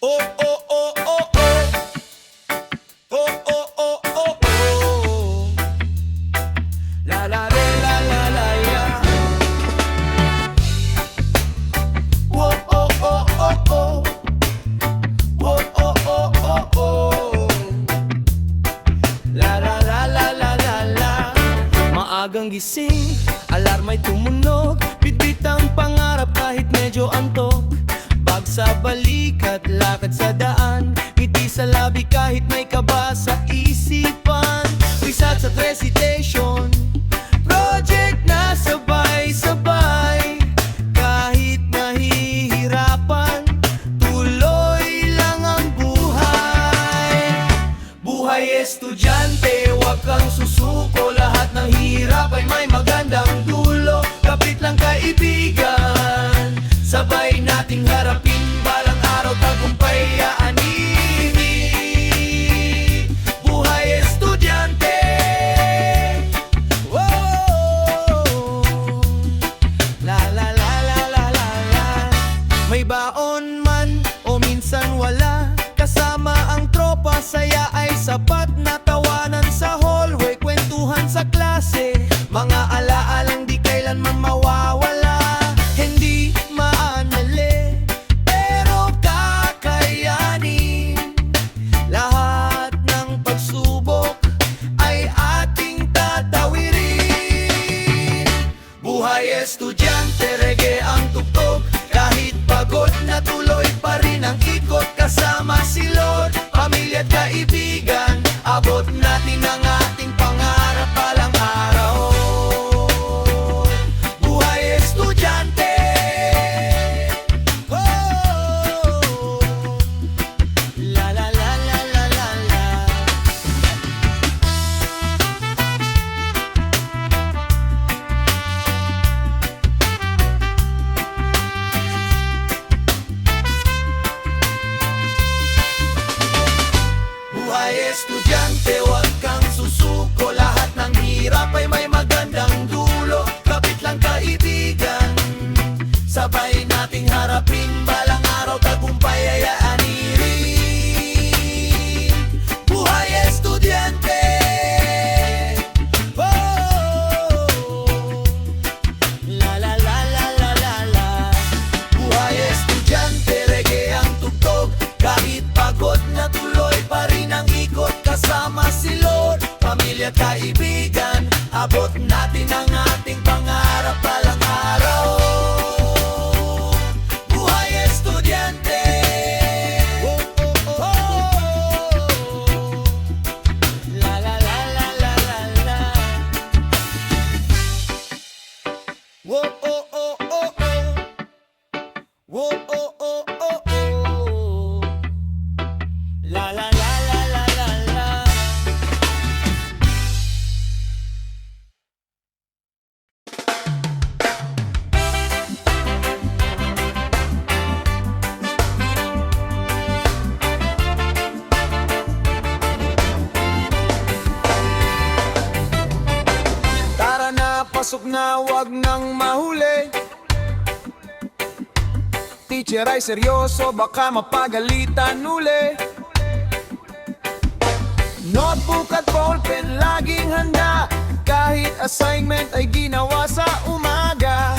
Oh, oh, oh, oh, oh. Oh, oh, oh, oh, oh. La la la la la la ya. Oh, oh, oh, oh, oh. Oh, oh, oh, oh, oh. La la la la la la la. Maagang gising, alarma'y tumunog. Bitbit ang pangarap kahit medyo antok. Bag sa balikat, lakad sa daan. Ngiti sa labi kahit may kaba sa isipan. Research at recitation, project na sabay-sabay. Kahit nahihirapan, tuloy lang ang buhay. Buhay estudyante, wag kang susuko. Lahat ng hirap ay may magandang dulo. Kapit lang kaibigan, sabay nating harapin. Balang araw tagumpay aaninin. Buhay estudyante. Whoa. La la la la la la la. May baon man o minsan wala, kasama ang tropa, saya ay sapat. Na tawanan sa hallway, kwentuhan sa klase, mga alaalang di kailanman mawawala. Hindi maanali, pero kakayanin. Lahat ng pagsubok ay ating tatawirin. Buhay estudyante, reggae ang tugtog. Kahit pagod na tuloy pa rin ang ikot. Kasama si Lord, pamilya at kaibigan. Abot natin ang ating pangarap balang araw. Buhay estudyante. Oh, la la la la la la la. Buhay estudyante, wag kang susuko. Lahat ng hirap ay may magandang dulo. Kapit lang kaibigan, sabay nating harapin. Balang araw tagumpay ay aaninin. Buhay estudyante. Oh, la la la la la la la. Buhay estudyante, reggae ang tugtog. Kahit pagod na tuloy pa rin ang ikot. Kasama si Lord, pamilya at kaibigan. Abot natin ang ating pangarap balang araw. Buhay estudyante. Oh, oh, oh, oh. La la la la la la la. Oh, oh, oh, oh, oh. Oh, oh, oh, oh, oh. La la la la la la la. Tara na, pasok na, wag nang mahuli. Teacher ay seryoso, baka mapagalitan uli. Notebook at ballpen laging handa. Kahit assignment ay ginawa sa umaga.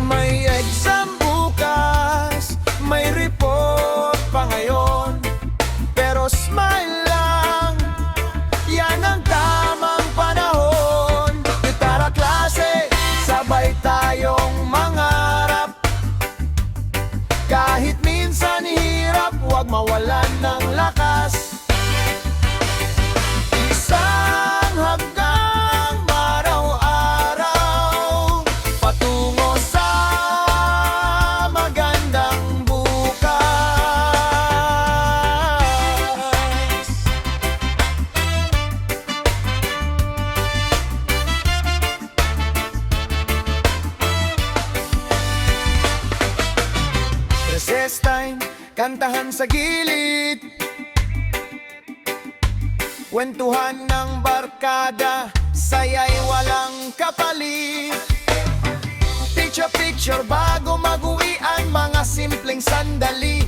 May exam bukas, may report pa ngayon. Pero smile lang, yan ang tamang panahon. Tara klase, sabay tayong mangarap. Kahit minsan hirap, huwag mawalan ng lakas. Isang hanggang araw-araw, patungo sa magandang bukas. Recess time, kantahan sa gilid. Kwentuhan ng barkada, saya'y walang kapalit. Picture bago mag-uwian, mga simpleng sandali.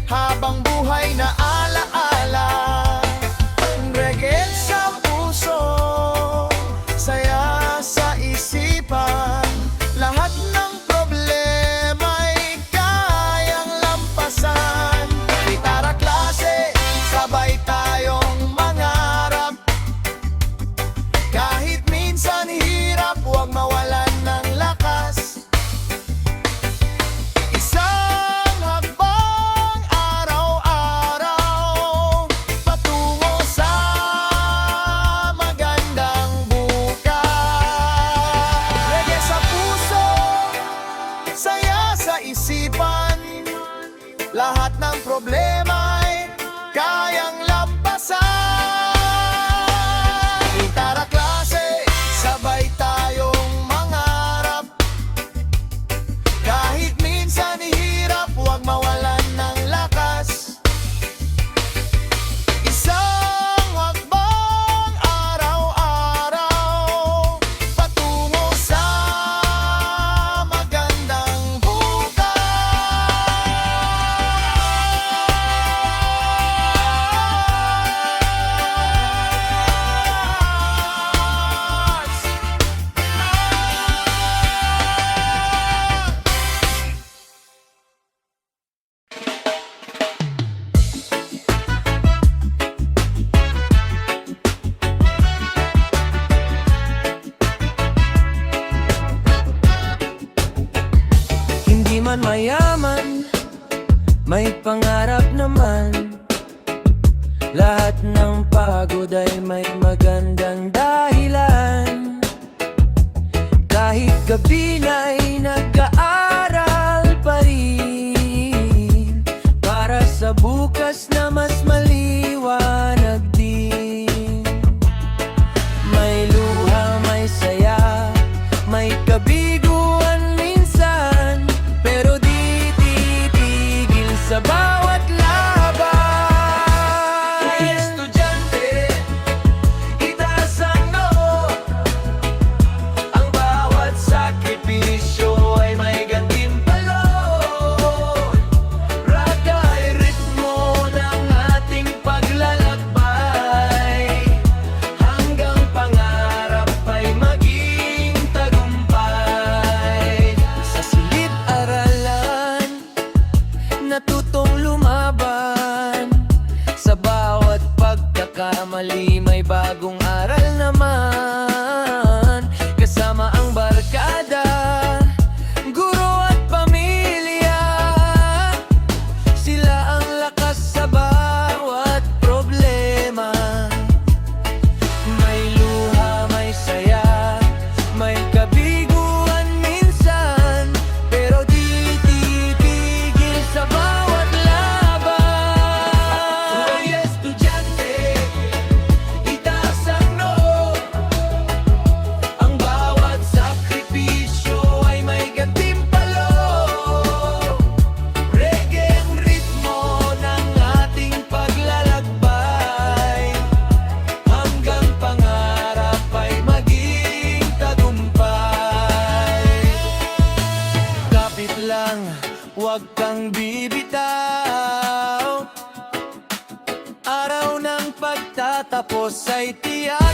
lahat ng problema'y kayang lampasan. Tara klase, sabay tayong mangarap. Kahit minsan hirap, huwag mawalan ng lakas. Isang hakbang araw-araw patungo sa magandang Hindi man mayaman, may pangarap naman. Lahat ng pagod ay may magandang dahilan. Kahit gabi na'y nag-aaral pa rin, para sa bukas na mas maliwanag din. May luha, may saya, may kabiguan minsan, pero di titigil sa bawat laban. Estudyante, itaas ang noo. Ang bawat sakripisyo ay may gantimpala. Raga ay ritmo ng ating paglalakbay, hanggang pangarap ay maging tagumpay. Sa silid-aralan, natutong lumaban. Sa bawat pagkakamali, may bagong aral naman. Kasama ang barkada, guro at pamilya, sila ang lakas sa bawat problema. May luha, may saya, may kabiguan minsan, pero di titigil sa bawat laban. Hoy estudyante, itaas ang noo. Ang bawat sakripisyo ay may gantimpala. Reggae ang ritmo ng ating paglalakbay, hanggang pangarap ay maging tagumpay. Kapit lang, huwag kang bibitaw. Araw ng pagtatapos ay tiyak.